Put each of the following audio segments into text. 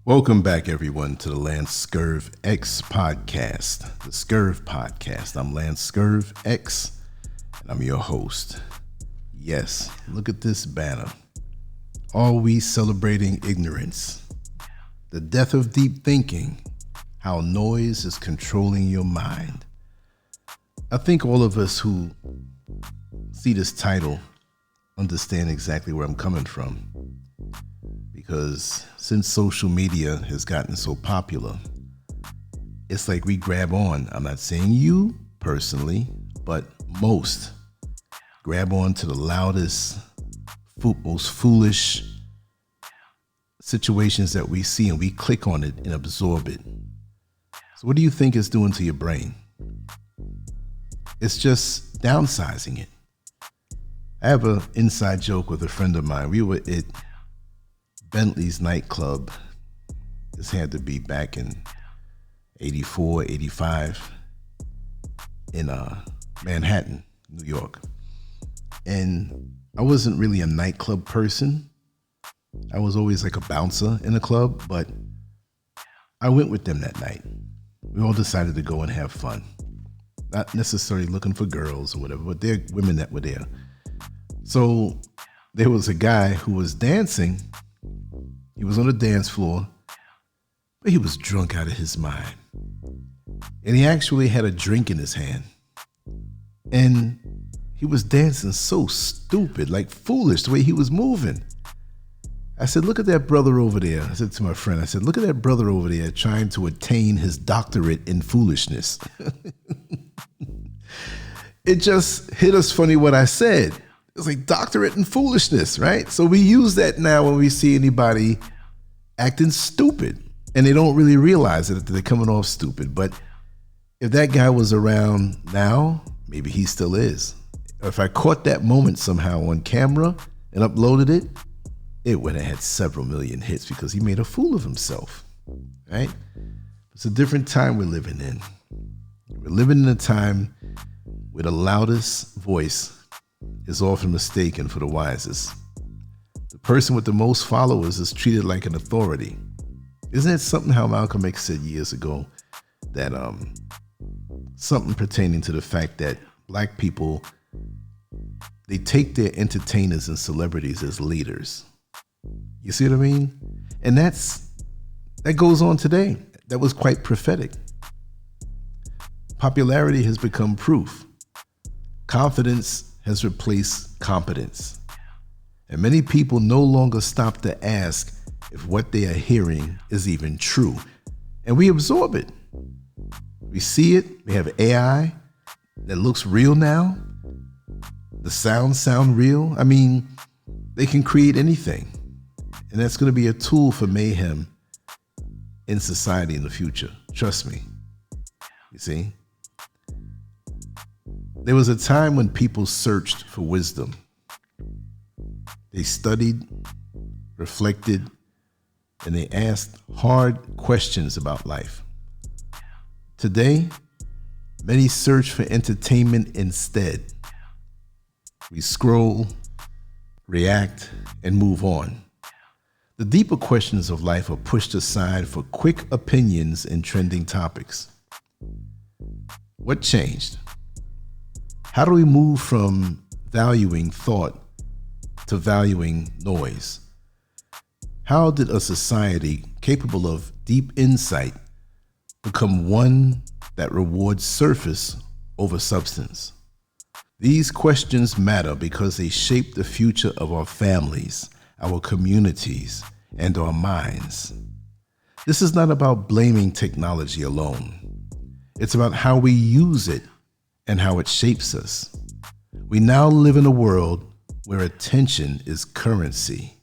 Welcome back, everyone, to the LanceScurvX podcast, the Scurv podcast. I'm LanceScurvX, and I'm your host. Yes, look at this banner. Are we celebrating ignorance? The death of deep thinking, how noise is controlling your mind. I think all of us who see this title understand exactly where I'm coming from. Because since social media has gotten so popular, it's like we grab on. I'm not saying you personally, but most grab on to the loudest, most foolish situations that we see, and we click on it and absorb it. So what do you think it's doing to your brain? It's just downsizing it. I have an inside joke with a friend of mine. We were at Bentley's nightclub. This had to be back in 84, 85 in Manhattan, New York. And I wasn't really a nightclub person. I was always like a bouncer in a club, but I went with them that night. We all decided to go and have fun. Not necessarily looking for girls or whatever, but they're women that were there. So there was a guy who was dancing. He was on the dance floor, but he was drunk out of his mind. And he actually had a drink in his hand. And he was dancing so stupid, like foolish, the way he was moving. I said, look at that brother over there. I said to my friend, I said, look at that brother over there trying to attain his doctorate in foolishness. It just hit us funny what I said. It's like doctorate in foolishness, right? So we use that now when we see anybody acting stupid, and they don't really realize it that they're coming off stupid. But if that guy was around now, maybe he still is. Or if I caught that moment somehow on camera and uploaded it, it would have had several million hits because he made a fool of himself, right? It's a different time we're living in. We're living in a time where the loudest voice is often mistaken for the wisest. The person with the most followers is treated like an authority. Isn't it something how Malcolm X said years ago that something pertaining to the fact that black people, they take their entertainers and celebrities as leaders. You see what I mean? And that goes on today. That was quite prophetic. Popularity has become proof. Confidence has replaced competence. And many people no longer stop to ask if what they are hearing is even true. And we absorb it. We see it. We have AI that looks real now. The sounds sound real. I mean, they can create anything. And that's going to be a tool for mayhem in society in the future. Trust me. You see? There was a time when people searched for wisdom. They studied, reflected, and they asked hard questions about life. Today, many search for entertainment instead. We scroll, react, and move on. The deeper questions of life are pushed aside for quick opinions and trending topics. What changed? How do we move from valuing thought to valuing noise? How did a society capable of deep insight become one that rewards surface over substance? These questions matter because they shape the future of our families, our communities, and our minds. This is not about blaming technology alone. It's about how we use it and how it shapes us. We now live in a world where attention is currency.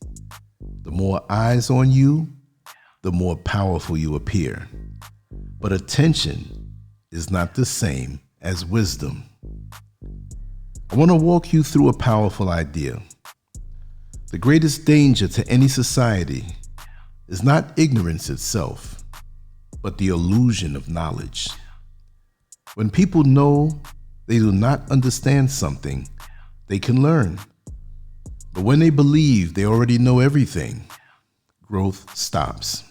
The more eyes on you, the more powerful you appear. But attention is not the same as wisdom. I want to walk you through a powerful idea. The greatest danger to any society is not ignorance itself, but the illusion of knowledge. When people know they do not understand something, they can learn. But when they believe they already know everything, growth stops.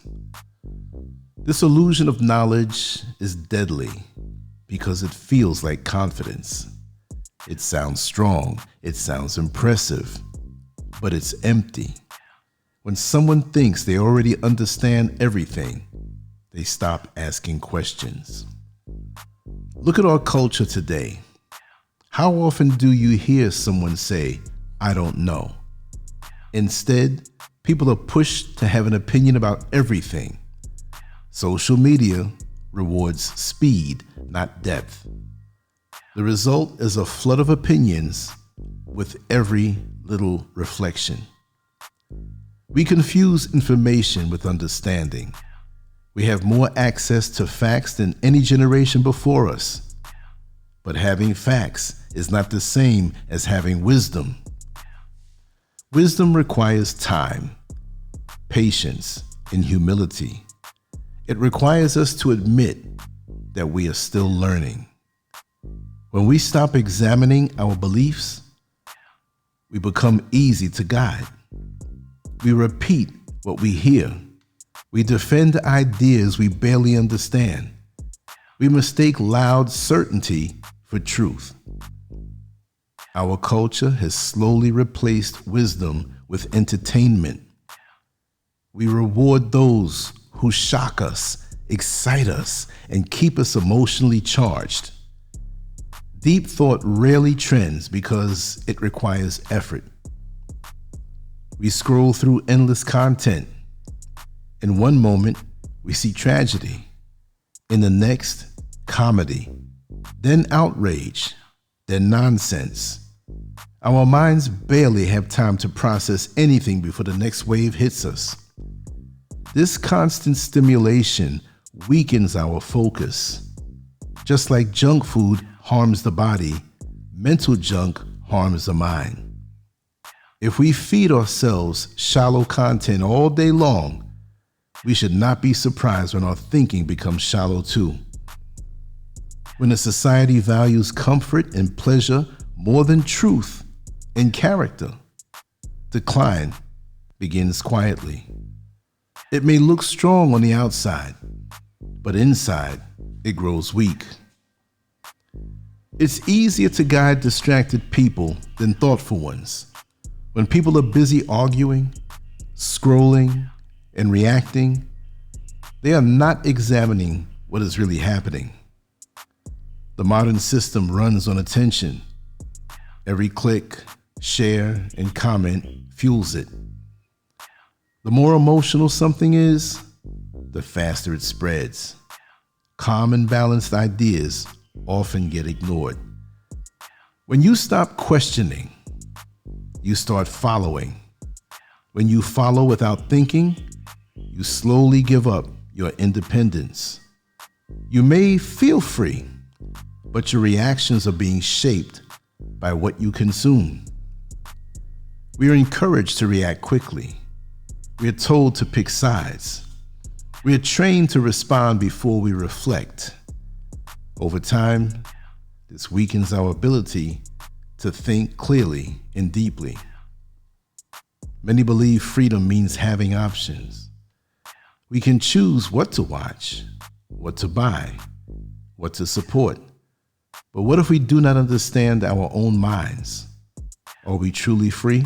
This illusion of knowledge is deadly because it feels like confidence. It sounds strong, it sounds impressive, but it's empty. When someone thinks they already understand everything, they stop asking questions. Look at our culture today. How often do you hear someone say, "I don't know"? Instead, people are pushed to have an opinion about everything. Social media rewards speed, not depth. The result is a flood of opinions with every little reflection. We confuse information with understanding. We have more access to facts than any generation before us. But having facts is not the same as having wisdom. Wisdom requires time, patience, and humility. It requires us to admit that we are still learning. When we stop examining our beliefs, we become easy to guide. We repeat what we hear. We defend ideas we barely understand. We mistake loud certainty for truth. Our culture has slowly replaced wisdom with entertainment. We reward those who shock us, excite us, and keep us emotionally charged. Deep thought rarely trends because it requires effort. We scroll through endless content. In one moment, we see tragedy. In the next, comedy. Then outrage. Then nonsense. Our minds barely have time to process anything before the next wave hits us. This constant stimulation weakens our focus. Just like junk food harms the body, mental junk harms the mind. If we feed ourselves shallow content all day long, we should not be surprised when our thinking becomes shallow too. When a society values comfort and pleasure more than truth and character, decline begins quietly. It may look strong on the outside, but inside it grows weak. It's easier to guide distracted people than thoughtful ones. When people are busy arguing, scrolling, and reacting, they are not examining what is really happening. The modern system runs on attention. Every click, share, and comment fuels it. The more emotional something is, the faster it spreads. Calm and balanced ideas often get ignored. When you stop questioning, you start following. When you follow without thinking, you slowly give up your independence. You may feel free, but your reactions are being shaped by what you consume. We are encouraged to react quickly. We are told to pick sides. We are trained to respond before we reflect. Over time, this weakens our ability to think clearly and deeply. Many believe freedom means having options. We can choose what to watch, what to buy, what to support. But what if we do not understand our own minds? Are we truly free?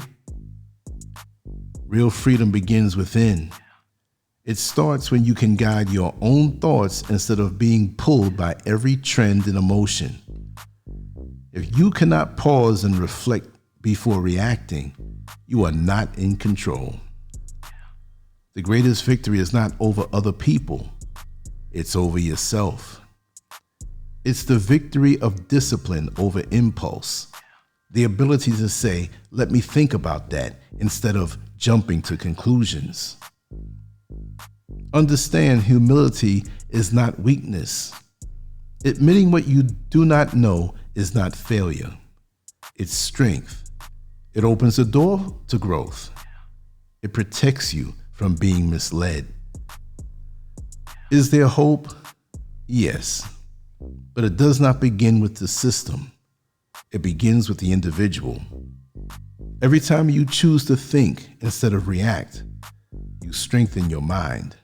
Real freedom begins within. It starts when you can guide your own thoughts instead of being pulled by every trend and emotion. If you cannot pause and reflect before reacting, you are not in control. The greatest victory is not over other people, it's over yourself. It's the victory of discipline over impulse. The ability to say, "Let me think about that," instead of jumping to conclusions. Understand, humility is not weakness. Admitting what you do not know is not failure. It's strength. It opens the door to growth. It protects you from being misled. Is there hope? Yes. But it does not begin with the system. It begins with the individual. Every time you choose to think instead of react, you strengthen your mind.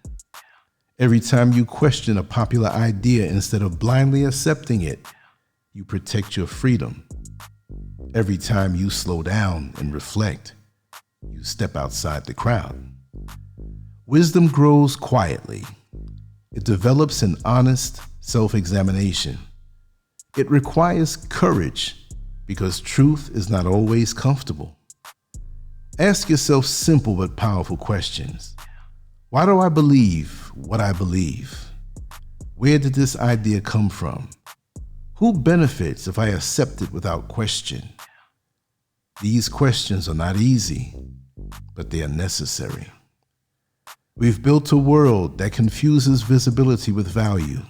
Every time you question a popular idea instead of blindly accepting it, you protect your freedom. Every time you slow down and reflect, you step outside the crowd. Wisdom grows quietly. It develops in honest self-examination. It requires courage because truth is not always comfortable. Ask yourself simple but powerful questions. Why do I believe what I believe? Where did this idea come from? Who benefits if I accept it without question? These questions are not easy, but they are necessary. We've built a world that confuses visibility with value.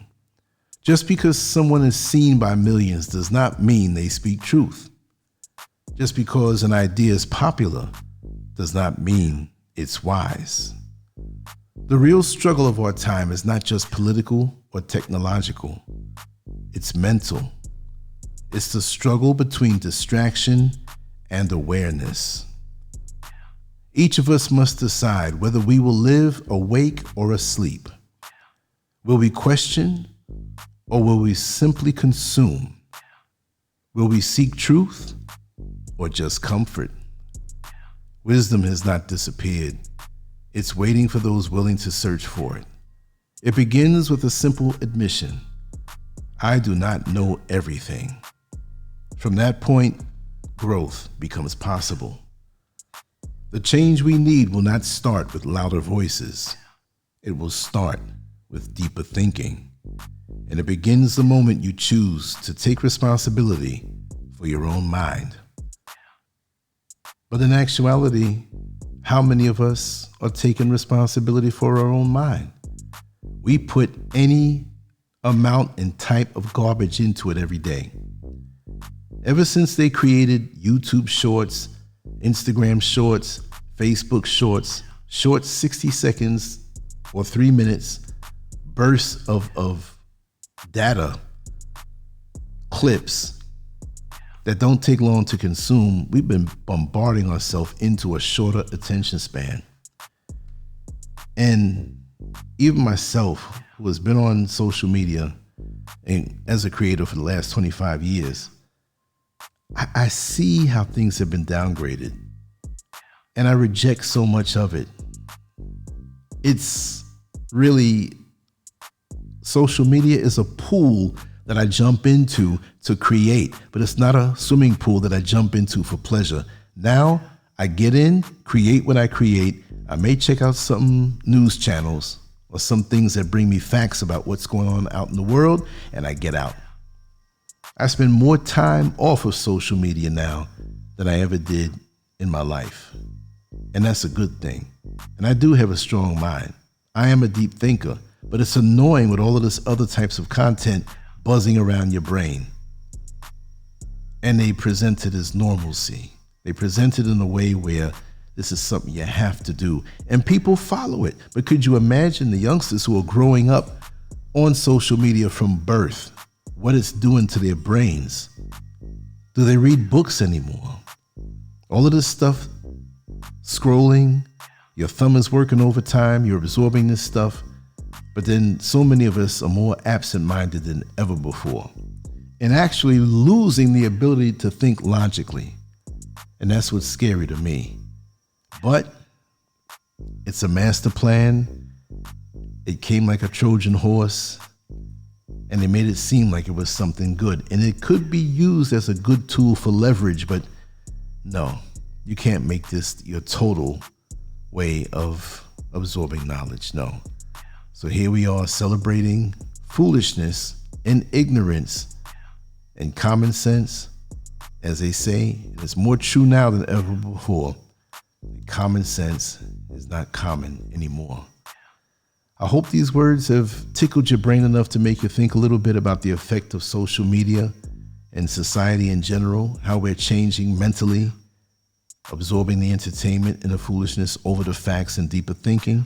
Just because someone is seen by millions does not mean they speak truth. Just because an idea is popular does not mean it's wise. The real struggle of our time is not just political or technological. It's mental. It's the struggle between distraction and awareness. Each of us must decide whether we will live awake or asleep. Will we question or will we simply consume? Will we seek truth or just comfort? Wisdom has not disappeared. It's waiting for those willing to search for it. It begins with a simple admission. I do not know everything. From that point, growth becomes possible. The change we need will not start with louder voices. It will start with deeper thinking. And it begins the moment you choose to take responsibility for your own mind. But in actuality, how many of us are taking responsibility for our own mind? We put any amount and type of garbage into it every day. Ever since they created YouTube Shorts, Instagram Shorts, Facebook Shorts, short 60 seconds or 3 minutes bursts of data, clips that don't take long to consume, we've been bombarding ourselves into a shorter attention span. And even myself, who has been on social media and as a creator for the last 25 years, I see how things have been downgraded, and I reject so much of it. It's really, social media is a pool that I jump into to create, but it's not a swimming pool that I jump into for pleasure. Now I get in, create what I create. I may check out some news channels or some things that bring me facts about what's going on out in the world, and I get out. I spend more time off of social media now than I ever did in my life. And that's a good thing. And I do have a strong mind. I am a deep thinker, but it's annoying with all of this other types of content buzzing around your brain. And they present it as normalcy. They present it in a way where this is something you have to do. And people follow it. But could you imagine the youngsters who are growing up on social media from birth, what it's doing to their brains? Do they read books anymore? All of this stuff, scrolling, your thumb is working overtime, you're absorbing this stuff, but then so many of us are more absent-minded than ever before, and actually losing the ability to think logically. And that's what's scary to me. But it's a master plan. It came like a Trojan horse, and they made it seem like it was something good. And it could be used as a good tool for leverage, but no, you can't make this your total way of absorbing knowledge, no. So here we are celebrating foolishness and ignorance and common sense. As they say, it's more true now than ever before. Common sense is not common anymore. I hope these words have tickled your brain enough to make you think a little bit about the effect of social media and society in general, how we're changing mentally, absorbing the entertainment and the foolishness over the facts and deeper thinking.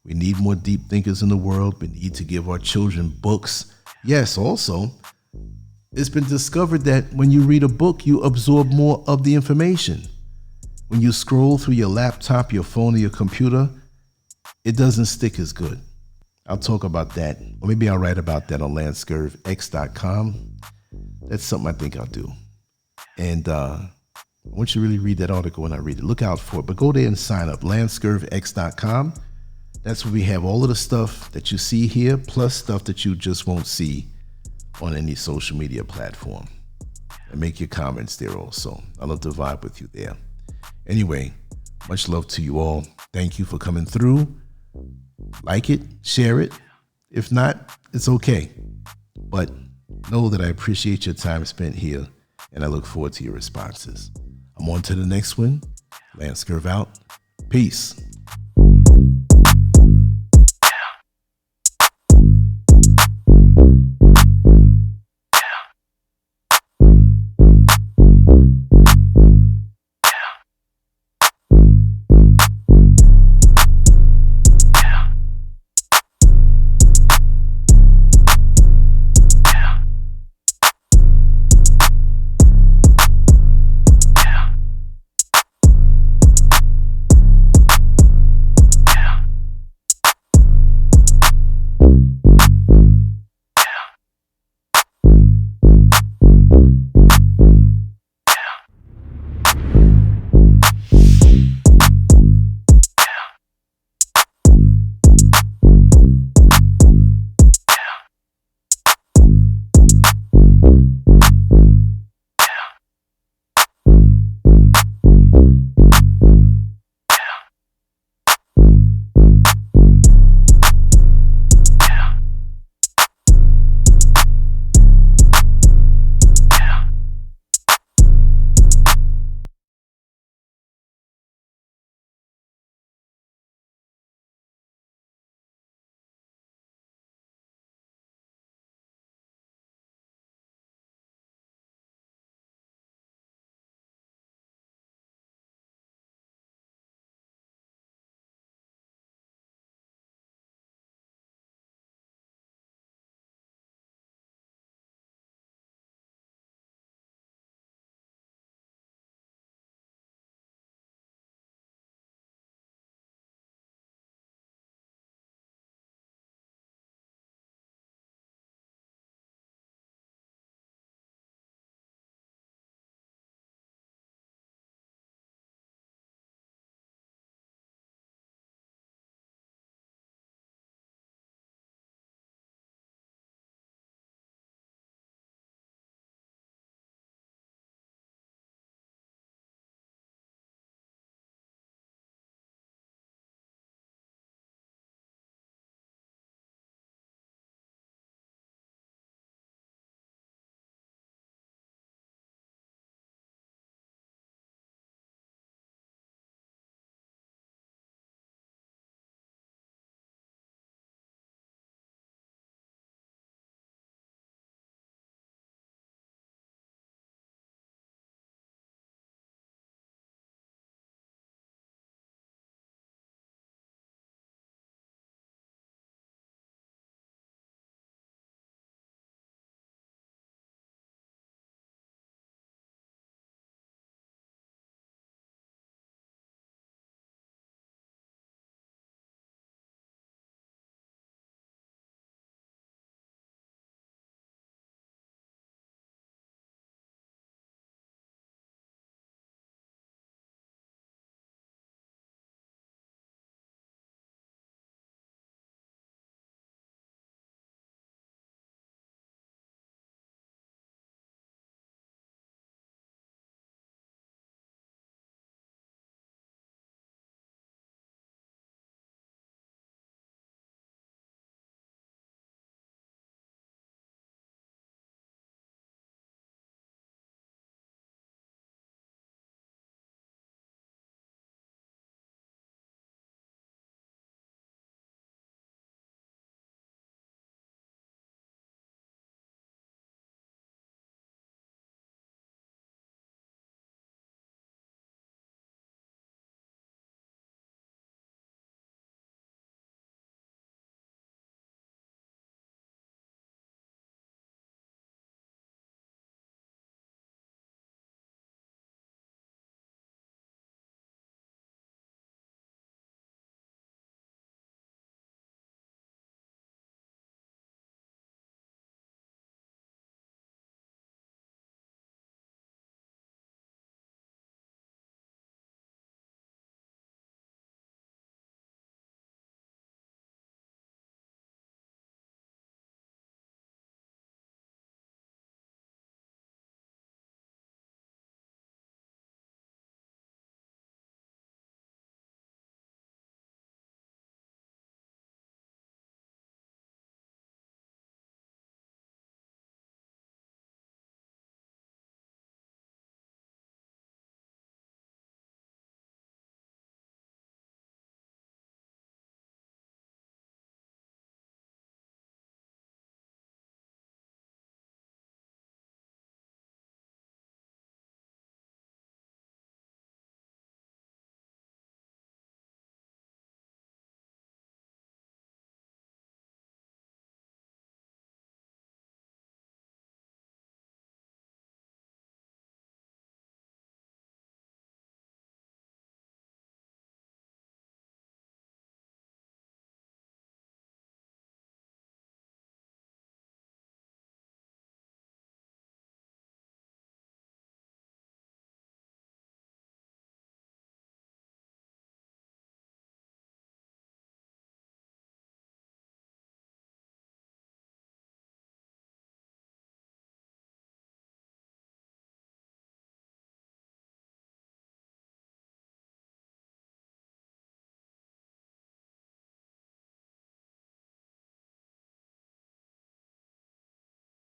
We need more deep thinkers in the world. We need to give our children books. Yes, also, it's been discovered that when you read a book, you absorb more of the information. When you scroll through your laptop, your phone, or your computer, it doesn't stick as good. I'll talk about that, or maybe I'll write about that on LanceScurvX.com. That's something I think I'll do. And I want you to really read that article when I read it. Look out for it, but go there and sign up, LanceScurvX.com. That's where we have all of the stuff that you see here, plus stuff that you just won't see on any social media platform. And make your comments there also. I love to vibe with you there. Anyway, much love to you all. Thank you for coming through. Like it, share it. If not, it's okay. But know that I appreciate your time spent here, and I look forward to your responses. I'm on to the next one. LanceScurv out. Peace.